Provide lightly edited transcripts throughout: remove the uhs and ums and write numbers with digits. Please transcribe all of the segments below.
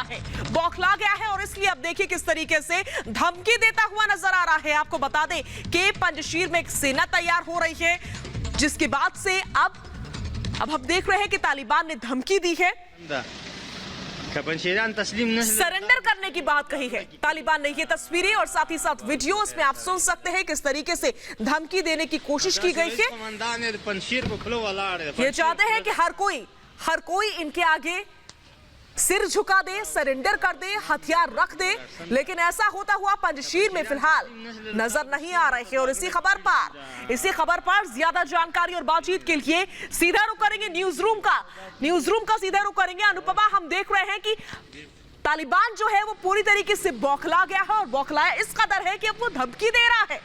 है और इसलिए अब देखिए किस तरीके से धमकी देता हुआ नजर आ रहा है। आपको बता दें कि पंजशीर में एक सेना तैयार हो रही है, जिसके बाद से अब हम देख रहे हैं कि तालिबान ने धमकी दी है, सरेंडर करने की बात कही है तालिबान ने। ये तस्वीरें और साथ ही साथ वीडियोस में आप सुन सकते हैं किस तरीके से धमकी देने की कोशिश की गई है। ये चाहते हैं कि हर कोई इनके आगे सिर झुका दे, सरेंडर कर दे, हथियार रख दे, लेकिन ऐसा होता हुआ पंजशीर में फिलहाल नजर नहीं आ रहे हैं। और इसी खबर पर ज्यादा जानकारी और बातचीत के लिए सीधा रुख करेंगे न्यूज रूम का सीधा रुख करेंगे। अनुपमा, हम देख रहे हैं कि तालिबान जो है वो पूरी तरीके से बौखला गया है और बौखलाया इस कदर है कि अब वो धमकी दे रहा है।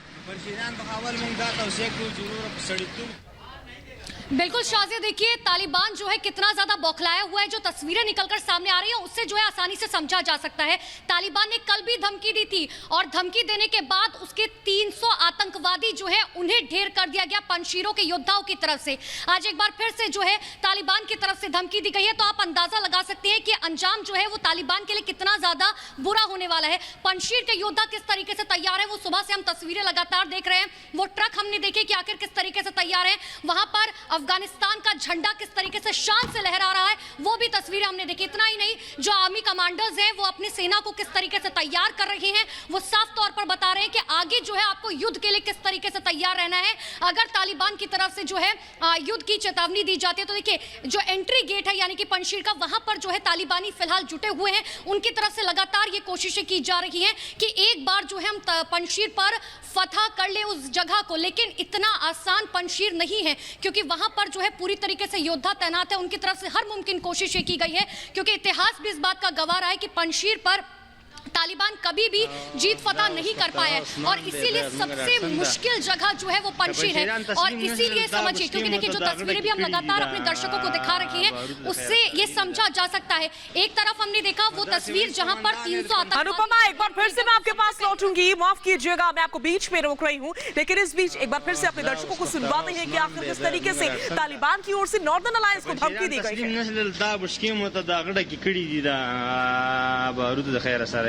बिल्कुल शाज़िया, देखिए तालिबान जो है कितना ज्यादा बौखलाया हुआ है। जो तस्वीरें निकलकर सामने आ रही है उससे जो है आसानी से समझा जा सकता है। तालिबान ने कल भी धमकी दी थी और धमकी देने के बाद उसके 300 आतंकवादी जो है उन्हें ढेर कर दिया गया पंजशीरों के योद्धाओं की तरफ से। आज एक बार फिर से जो है तालिबान की तरफ से धमकी दी गई है, तो आप अंदाजा लगा सकते हैं कि अंजाम जो है वो तालिबान के लिए कितना ज्यादा बुरा होने वाला है। पंजशीर के योद्धा किस तरीके से तैयार है, वो सुबह से हम तस्वीरें लगातार देख रहे हैं। वो ट्रक हमने देखे कि आखिर किस तरीके से तैयार है, वहां पर अफगानिस्तान का झंडा किस तरीके से शान से लहरा रहा है, वो भी तस्वीरें हमने देखी। इतना ही नहीं, जो आर्मी कमांडर्स हैं वो अपनी सेना को किस तरीके से तैयार कर रहे हैं, वो साफ तौर पर बता रहे हैं कि आगे जो है आपको युद्ध के लिए किस तरीके से तैयार रहना है। अगर तालिबान की तरफ से जो है युद्ध की चेतावनी दी जाती है, तो देखिए जो एंट्री गेट है यानी कि पंजशीर का, वहां पर जो है तालिबानी फिलहाल जुटे हुए हैं। उनकी तरफ से लगातार ये कोशिशें की जा रही हैं कि एक बार जो है हम पंजशीर पर फतह कर ले उस जगह को, लेकिन इतना आसान पंजशीर नहीं है, क्योंकि वहां पर जो है पूरी तरीके से योद्धा तैनात है। उनकी तरफ से हर मुमकिन कोशिश की गई है, क्योंकि इतिहास भी इस बात का गवाह रहा है कि पंजशीर पर तालिबान कभी भी जीत फतह नहीं कर पाया है और इसीलिए सबसे मुश्किल जगह जो है वो पंजशीर है। और इसीलिए समझिए, क्योंकि देखिए जो तस्वीरें भी हम लगातार अपने दर्शकों को दिखा रखी हैं, उससे ये समझा जा सकता है। एक तरफ हमने देखा वो तस्वीर जहां पर 300 आतंकवादी। अनुपमा, एक बार फिर से मैं आपके पास लौटूंगी, माफ कीजिएगा मैं आपको बीच में रोक रही हूँ, लेकिन इस बीच एक बार फिर से अपने दर्शकों को सुनवाते हैं कि आखिर किस तरीके से तालिबान की ओर से नॉर्दर्न अलायंस को धमकी दी गई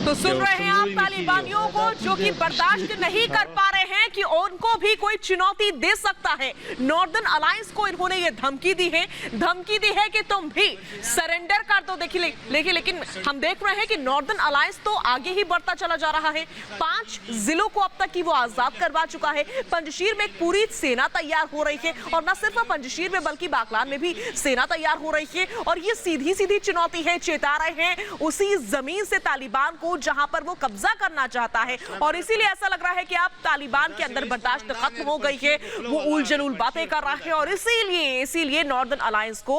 तो सुन रहे हैं आप तालिबानियों को जो कि बर्दाश्त नहीं कर पा रहे हैं कि उनको भी कोई चुनौती दे सकता है। नॉर्दर्न अलायंस को इन्होंने ये धमकी दी है कि तुम भी सरेंडर कर दो। देखिए लेकिन हम देख रहे हैं कि नॉर्दर्न अलायंस तो आगे ही बढ़ता चला जा रहा है। 5 जिलों को अब तक की वो आजाद करवा चुका है। पंजशीर में एक पूरी सेना तैयार हो रही है और न सिर्फ पंजशीर में बल्कि बागलान में भी सेना तैयार हो रही है और ये सीधी चुनौती है, चेता रहे हैं उसी जमीन से तालिबान को जहां पर वो कब्जा करना चाहता है। और इसीलिए ऐसा लग रहा है कि अब तालिबान के अंदर बर्दाश्त खत्म हो गई है, वो उल जलूल बातें कर रहा है और इसीलिए नॉर्दर्न अलायंस को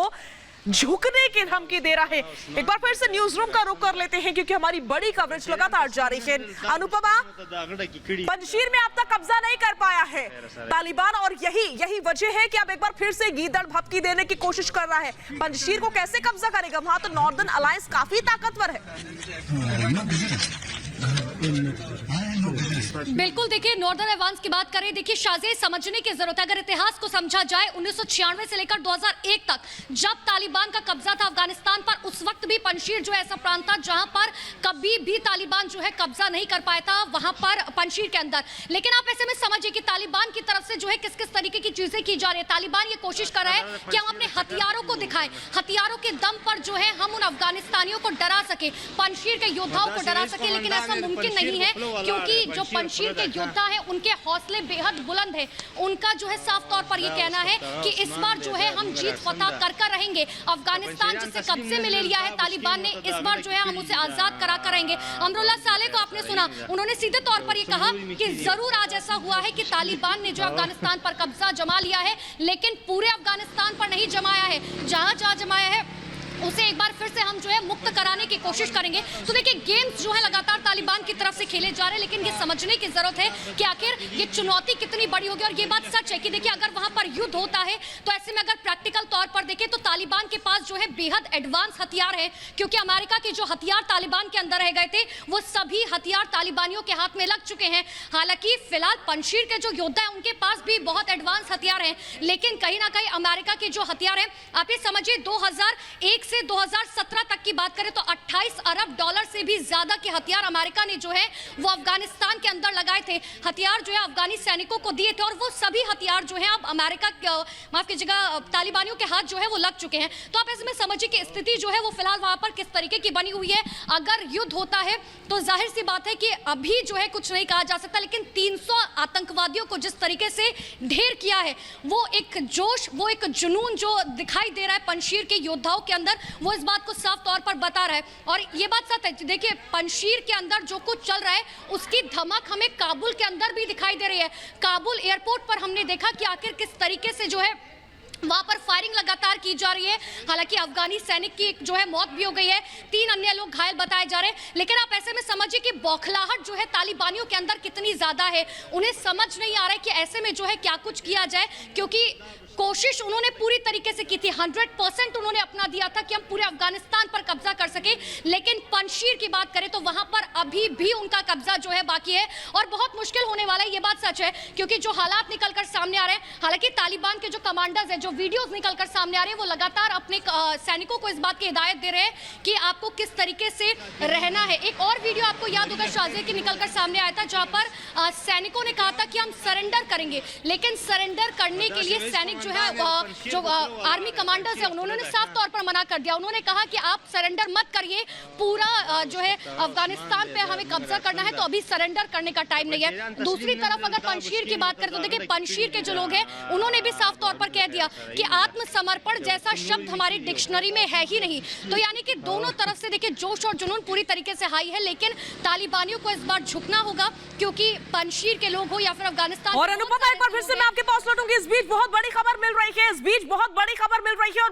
झुकने की धमकी दे रहा है। एक बार फिर से न्यूज रूम का रुख कर लेते हैं क्योंकि हमारी बड़ी कवरेज लगातार जारी है। अनुपमा, पंजशीर में अब तक कब्जा नहीं कर पाया है तालिबान और यही वजह है कि अब एक बार फिर से गीदड़ भपकी देने की कोशिश कर रहा है। पंजशीर को कैसे कब्जा करेगा? वहां तो नॉर्दर्न अलायंस काफी ताकतवर है। बिल्कुल, देखिए नॉर्दर्न अलायंस की बात करें, देखिए शाज़िया समझने की जरूरत है। अगर इतिहास को समझा जाए 1996 से लेकर 2001 तक जब तालिबान का कब्जा था अफगानिस्तान पर, उस वक्त भी पंजशीर जो ऐसा प्रांत था जहां पर कभी भी तालिबान जो है कब्जा नहीं कर पाया था वहां पर पंजशीर के अंदर। लेकिन आप ऐसे में समझिए कि तालिबान की तरफ से जो है किस किस तरीके की चीजें की जा रही है। तालिबान ये कोशिश कर रहा है कि हम अपने हथियारों को दिखाएं, हथियारों के दम पर जो है हम उन अफगानिस्तानियों को डरा सके, पंजशीर के योद्धाओं को डरा सके, लेकिन ऐसा मुमकिन नहीं है क्योंकि जो पंजशीर के योद्धा हैं उनके हौसले बेहद बुलंद है। उनका जो है साफ तौर पर यह कहना है कि इस बार जो है हम जीत फतह कर रहेंगे। अफगानिस्तान जिसे कब्जे में ले लिया है तालिबान ने, इस बार जो है हम उसे आजाद करा कर रहेंगे। अमरुल्लाह साले को आपने सुना, उन्होंने सीधे तौर पर यह कहा कि जरूर आज ऐसा हुआ है कि तालिबान ने जो अफगानिस्तान अफगानिस्तान पर कब्जा जमा लिया है, लेकिन पूरे अफगानिस्तान पर नहीं जमाया है। जहां जहां जमाया है उसे एक बार फिर से हम जो है मुक्त कराने की कोशिश करेंगे। तो देखिए, गेम्स जो है लगातार तालिबान की तरफ से खेले जा रहे हैं, लेकिन ये समझने की जरूरत है कि आखिर ये चुनौती कितनी बड़ी होगी। और ये बात सच है कि देखिए, अगर वहां पर युद्ध होता है तो ऐसे में अगर प्रैक्टिकल तौर पर देखें तो तालिबान के पास जो है बेहद एडवांस हथियार है, क्योंकि अमेरिका के जो हथियार तालिबान के अंदर रह गए थे वो सभी हथियार तालिबानियों के हाथ में लग चुके हैं। हालांकि फिलहाल पंजशीर के जो योद्धा है उनके पास भी बहुत एडवांस हथियार हैं, लेकिन कहीं ना कहीं अमेरिका के जो हथियार हैं, आप ये समझिए 2001 से 2017 तक की बात करें तो 28 अरब डॉलर से भी ज्यादा के हथियार अमेरिका ने जो है वो अफगानिस्तान के अंदर लगाए थे। हथियार जो है अफगानी सैनिकों को दिए थे और वो सभी हथियार जो है अब अमेरिका, माफ कीजिएगा, तालिबानियों के हाथ जो है वो लग चुके हैं। तो आप इसमें समझिए कि स्थिति जो है वो फिलहाल वहां पर किस तरीके की बनी हुई है। अगर युद्ध होता है तो जाहिर सी बात है कि अभी जो है कुछ नहीं कहा जा सकता, लेकिन 300 आतंकवादियों को जिस तरीके से ढेर किया है, वो एक जोश, वो एक जुनून जो दिखाई दे रहा है पंजशीर के योद्धाओं के अंदर, वो इस बात को साफ तौर पर बता रहा है। और ये बात सच है, देखिए पंजशीर के अंदर जो कुछ चल रहा है उसकी धमक हमें काबुल के अंदर भी दिखाई दे रही है। काबुल एयरपोर्ट पर हमने देखा कि आखिर किस तरीके से जो है वहां पर फायरिंग लगातार की जा रही है। हालांकि अफगानी सैनिक की जो है मौत भी हो गई है, 3 अन्य लोग घायल बताए जा रहे हैं। लेकिन आप ऐसे में समझिए कि बौखलाहट जो है तालिबानियों के अंदर कितनी ज्यादा है। उन्हें समझ नहीं आ रहा है कि ऐसे में जो है क्या कुछ किया जाए, क्योंकि कोशिश उन्होंने पूरी तरीके से की थी, 100% उन्होंने अपना दिया था कि हम पूरे अफगानिस्तान पर कब्जा कर सके। लेकिन पंजशीर की बात करें तो वहां पर अभी भी उनका कब्जा जो है बाकी है और बहुत मुश्किल होने वाला है। ये बात सच है, क्योंकि जो हालात निकलकर सामने आ रहे हैं, हालांकि तालिबान के जो कमांडर्स हैं, जो वीडियोस निकलकर सामने आ रहे हैं, वो लगातार अपने सैनिकों को इस बात की हिदायत दे रहे हैं कि आपको किस तरीके से रहना है। एक और वीडियो आपको याद होगा शाजिया की निकलकर सामने आया था, जहां पर सैनिकों ने कहा था कि हम सरेंडर करेंगे, लेकिन सरेंडर करने के लिए सैनिक जो है, जो आर्मी कमांडर्स है, उन्होंने साफ तौर पर मना कर दिया। उन्होंने कहा कि आप सरेंडर मत करिए, पूरा जो है अफगानिस्तान पे हमें कब्जा करना है, तो अभी सरेंडर करने का टाइम नहीं है। दूसरी तरफ अगर पंजशीर की बात करें तो देखिए, पंजशीर के जो लोग हैं उन्होंने भी साफ तौर पर कह दिया कि आत्मसमर्पण जैसा शब्द हमारी डिक्शनरी में है ही नहीं। तो यानी कि दोनों तरफ से देखिए जोश और जुनून पूरी तरीके से हाई है, लेकिन तालिबानियों को इस बार झुकना होगा, क्योंकि पंजशीर के लोग हो या फिर अफगानिस्तान। और अनुपमा, एक बार फिर से मैं आपके पास लौटूंगी। इस बीच बहुत बड़ी खबर मिल रही है,